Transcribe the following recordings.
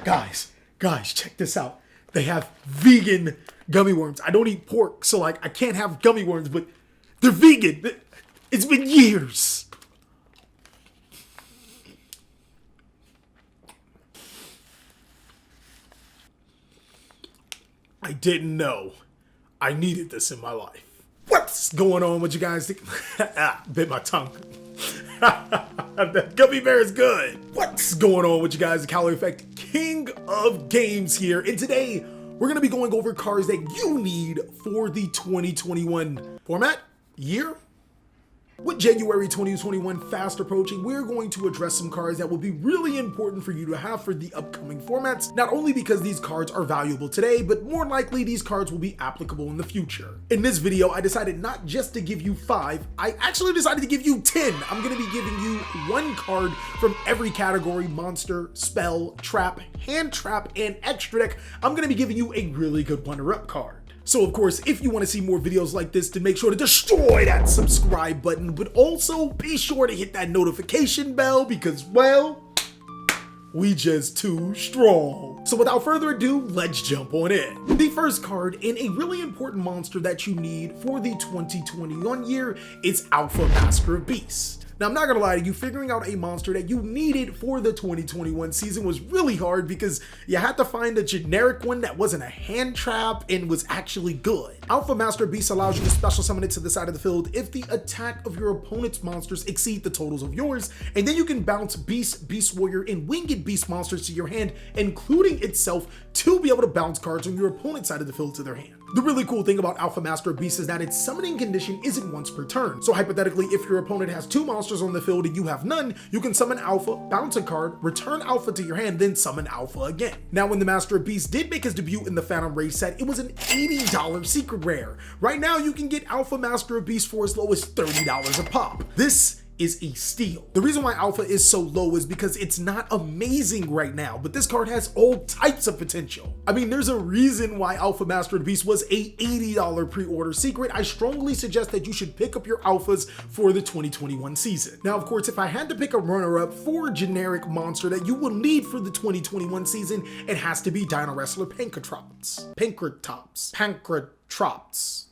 Guys, check this out. They have vegan gummy worms. I don't eat pork, so like I can't have gummy worms, but they're vegan. It's been years. I didn't know I needed this in my life. What's going on with you guys? Bit my tongue. That gummy bear is good. What's going on with you guys? TheCaliEffect, king of games here. And today, we're going to be going over cards that you need for the 2021 format year. With January 2021 fast approaching, we're going to address some cards that will be really important for you to have for the upcoming formats, not only because these cards are valuable today, but more likely these cards will be applicable in the future. In this video, I decided not just to give you 5, I actually decided to give you 10. I'm going to be giving you one card from every category: monster, spell, trap, hand trap, and extra deck. I'm going to be giving you a really good runner-up card. So of course, if you want to see more videos like this, to make sure to destroy that subscribe button, but also be sure to hit that notification bell because, well, we just too strong. So without further ado, let's jump on in. The first card in a really important monster that you need for the 2021 year is Alpha Master of Beast. Now, I'm not gonna lie to you, figuring out a monster that you needed for the 2021 season was really hard because you had to find a generic one that wasn't a hand trap and was actually good. Alpha Master Beast allows you to special summon it to the side of the field if the attack of your opponent's monsters exceed the totals of yours, and then you can bounce Beast, Beast Warrior, and Winged Beast monsters to your hand, including itself, to be able to bounce cards on your opponent's side of the field to their hand. The really cool thing about Alpha Master Beast is that its summoning condition isn't once per turn. So hypothetically, if your opponent has 2 monsters on the field and you have none, you can summon Alpha, bounce a card, return Alpha to your hand, then summon Alpha again. Now, when the Master of Beast did make his debut in the Phantom Rage set, it was an $80 secret rare. Right now, you can get Alpha Master of Beast for as low as $30 a pop. This is a steal. The reason why Alpha is so low is because it's not amazing right now, but this card has all types of potential. I mean, there's a reason why Alpha Master of the Beast was a $80 pre-order secret. I strongly suggest that you should pick up your Alphas for the 2021 season. Now, of course, if I had to pick a runner-up for a generic monster that you will need for the 2021 season, it has to be Dino Wrestler Pankratops,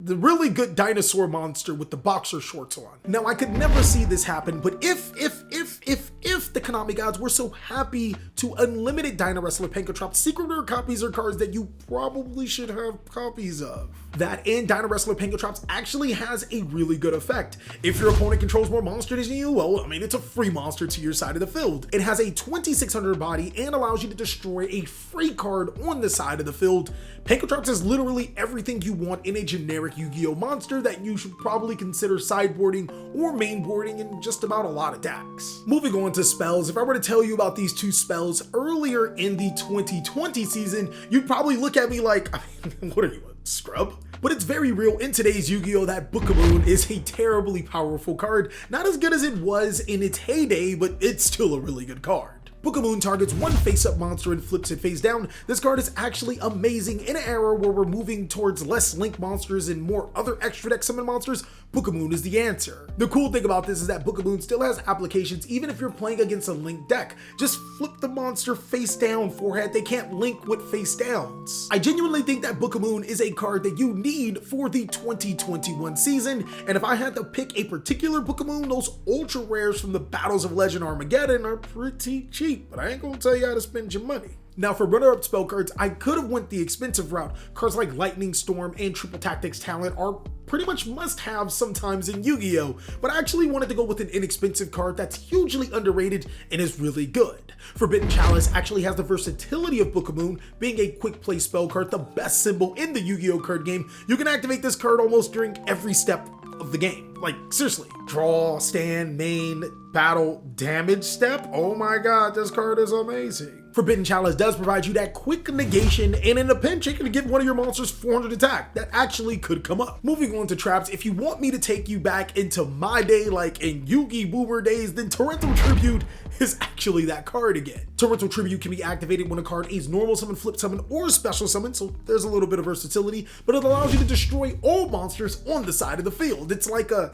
the really good dinosaur monster with the boxer shorts on. Now, I could never see this happen, but if the Konami gods were so happy to unlimited Dino Wrestler Pankratops, secret rare copies are cards that you probably should have copies of. That and Dino Wrestler Pankratops actually has a really good effect. If your opponent controls more monsters than you, well, I mean, it's a free monster to your side of the field. It has a 2600 body and allows you to destroy a free card on the side of the field. Pankratops is literally everything you want in a generic Yu-Gi-Oh monster that you should probably consider sideboarding or mainboarding in just about a lot of decks. Moving on to spells, if I were to tell you about these 2 spells earlier in the 2020 season, you'd probably look at me like, I mean, what are you, a scrub? But it's very real in today's Yu-Gi-Oh! That Book of Moon is a terribly powerful card. Not as good as it was in its heyday, but it's still a really good card. Book of Moon targets one face-up monster and flips it face down. This card is actually amazing in an era where we're moving towards less Link monsters and more other extra deck summon monsters. Book of Moon is the answer. The cool thing about this is that Book of Moon still has applications even if you're playing against a Link deck. Just flip the monster face down, forehead. They can't link with face downs. I genuinely think that Book of Moon is a card that you need for the 2021 season, and if I had to pick a particular Book of Moon, those ultra rares from the Battles of Legend Armageddon are pretty cheap, but I ain't gonna tell you how to spend your money. Now, for runner-up spell cards, I could have went the expensive route. Cards like Lightning Storm and Triple Tactics Talent are pretty much must-haves sometimes in Yu-Gi-Oh! But I actually wanted to go with an inexpensive card that's hugely underrated and is really good. Forbidden Chalice actually has the versatility of Book of Moon, being a quick play spell card, the best symbol in the Yu-Gi-Oh! Card game. You can activate this card almost during every step of the game. Like, seriously. Draw, stand, main, battle, damage step. Oh my god, this card is amazing. Forbidden Chalice does provide you that quick negation, and in a pinch, it can give one of your monsters 400 attack. That actually could come up. Moving on to traps, if you want me to take you back into my day, like in Yu-Gi Boomer days, then Torrential Tribute is actually that card again. Torrential Tribute can be activated when a card is normal summon, flip summon, or special summon, so there's a little bit of versatility, but it allows you to destroy all monsters on the side of the field. It's like a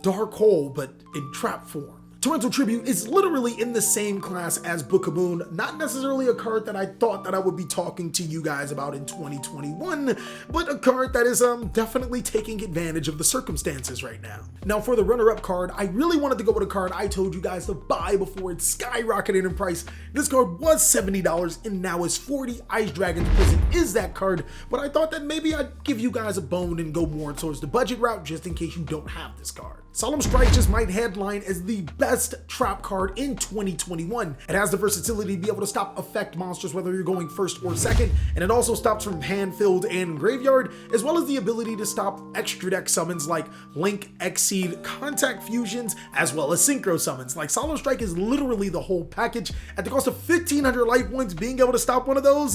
dark hole, but in trap form. Torrential Tribute is literally in the same class as Book of Moon, not necessarily a card that I thought that I would be talking to you guys about in 2021, but a card that is definitely taking advantage of the circumstances right now. Now for the runner-up card, I really wanted to go with a card I told you guys to buy before it skyrocketed in price. This card was $70 and now is $40. Ice Dragon's Prison is that card, but I thought that maybe I'd give you guys a bone and go more towards the budget route just in case you don't have this card. Solemn Strike just might headline as the best trap card in 2021. It has the versatility to be able to stop effect monsters whether you're going first or second, and it also stops from hand-filled and graveyard, as well as the ability to stop extra deck summons like Link, Exceed, Contact Fusions, as well as Synchro summons. Like, Solemn Strike is literally the whole package. At the cost of 1,500 life points, being able to stop one of those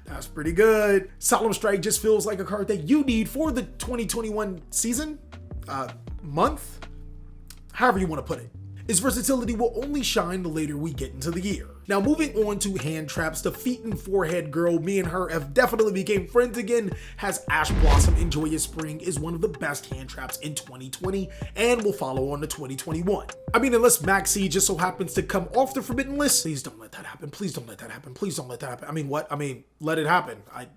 that's pretty good. Solemn Strike just feels like a card that you need for the 2021 season, month, however you want to put it. Its versatility will only shine the later we get into the year. Now moving on to hand traps, the Feet and Forehead girl, me and her have definitely became friends again, has Ash Blossom and Joyous Spring is one of the best hand traps in 2020 and will follow on to 2021. I mean, unless Maxi just so happens to come off the forbidden list. Please don't let that happen. Please don't let that happen. Please don't let that happen. I mean, what? I mean, let it happen. I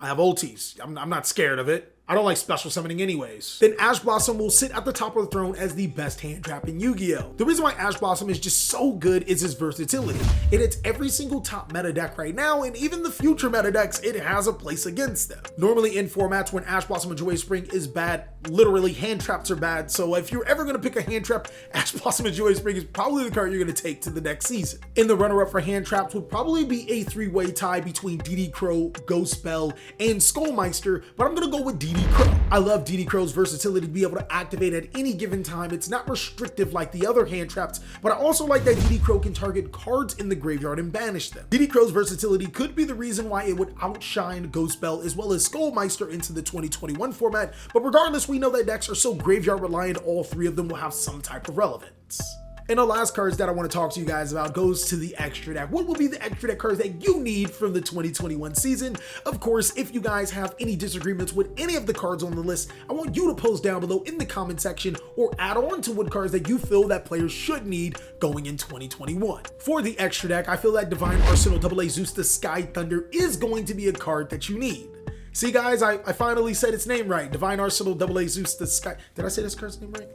have ultis. I'm not scared of it. I don't like special summoning anyways. Then Ash Blossom will sit at the top of the throne as the best hand trap in Yu-Gi-Oh! The reason why Ash Blossom is just so good is its versatility. It hits every single top meta deck right now, and even the future meta decks, it has a place against them. Normally in formats when Ash Blossom and Joyous Spring is bad, literally hand traps are bad, so if you're ever gonna pick a hand trap, Ash Blossom and Joyous Spring is probably the card you're gonna take to the next season. In the runner-up for hand traps would probably be a three-way tie between DD Crow, Ghost Spell, and Skullmeister, but I'm gonna go with DD Crow. I love DD Crow's versatility to be able to activate at any given time. It's not restrictive like the other hand traps, but I also like that DD Crow can target cards in the graveyard and banish them. DD Crow's versatility could be the reason why it would outshine Ghost Spell as well as Skullmeister into the 2021 format, but regardless, we know that decks are so graveyard reliant, all three of them will have some type of relevance. And the last cards that I want to talk to you guys about goes to the extra deck. What will be the extra deck cards that you need from the 2021 season? Of course, if you guys have any disagreements with any of the cards on the list, I want you to post down below in the comment section or add on to what cards that you feel that players should need going in 2021. For the extra deck, I feel that Divine Arsenal AA Zeus the Sky Thunder is going to be a card that you need. See guys, I finally said its name right. Divine Arsenal AA Zeus the Sky. Did I say this card's name right?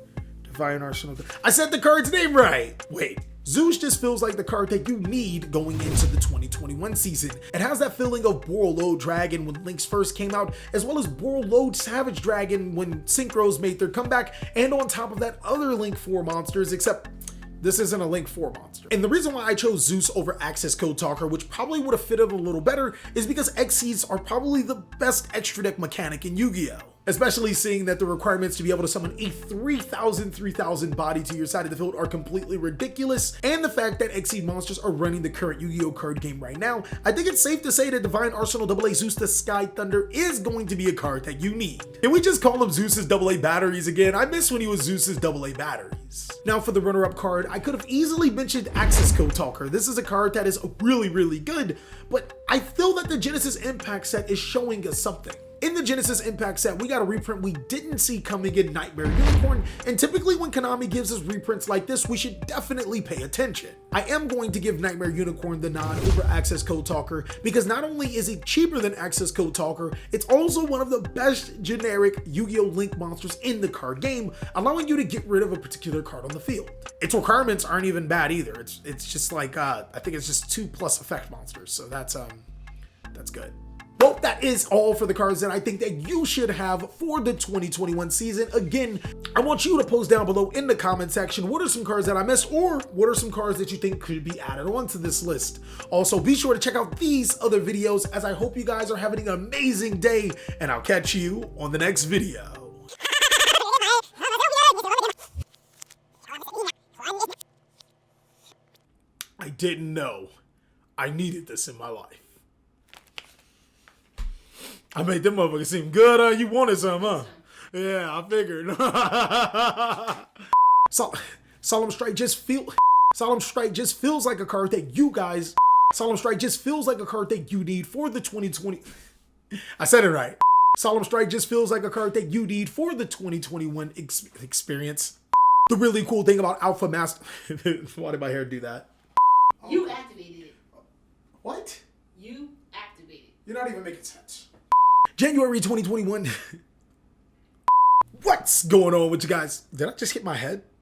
Divine Arsenal. I said the card's name right. Wait, Zeus just feels like the card that you need going into the 2021 season. It has that feeling of Borreload Dragon when Lynx first came out, as well as Borreload Savage Dragon when Synchros made their comeback, and on top of that, other Link 4 monsters, except this isn't a Link 4 monster. And the reason why I chose Zeus over Access Code Talker, which probably would have fitted a little better, is because Xyzs are probably the best extra deck mechanic in Yu-Gi-Oh! Especially seeing that the requirements to be able to summon a 3,000 body to your side of the field are completely ridiculous, and the fact that Exceed monsters are running the current Yu-Gi-Oh! Card game right now, I think it's safe to say that Divine Arsenal AA Zeus the Sky Thunder is going to be a card that you need. Can we just call him Zeus's AA batteries again? I miss when he was Zeus's AA batteries. Now for the runner-up card, I could have easily mentioned Access Code Talker. This is a card that is really good, but I feel that the Genesis Impact set is showing us something. In the Genesis Impact set, we got a reprint we didn't see coming in Nightmare Unicorn, and typically when Konami gives us reprints like this, we should definitely pay attention. I am going to give Nightmare Unicorn the nod over Access Code Talker because not only is it cheaper than Access Code Talker, it's also one of the best generic Yu-Gi-Oh! Link monsters in the card game, allowing you to get rid of a particular card on the field. Its requirements aren't even bad either. It's just like, I think it's just 2+ effect monsters, so that's good. Well, that is all for the cards that I think that you should have for the 2021 season. Again, I want you to post down below in the comment section what are some cards that I missed, or what are some cards that you think could be added onto this list. Also, be sure to check out these other videos, as I hope you guys are having an amazing day, and I'll catch you on the next video. I didn't know I needed this in my life. I made them motherfuckers seem good, huh? You wanted some, huh? Yeah, I figured. Solemn Strike just feels like a card that you guys. Solemn Strike just feels like a card that you need for the 2020. I said it right. Solemn Strike just feels like a card that you need for the 2021 experience. The really cool thing about Alpha Master... Why did my hair do that? You activated it. What? You activated. You're not even making sense. January 2021. What's going on with you guys? Did I just hit my head?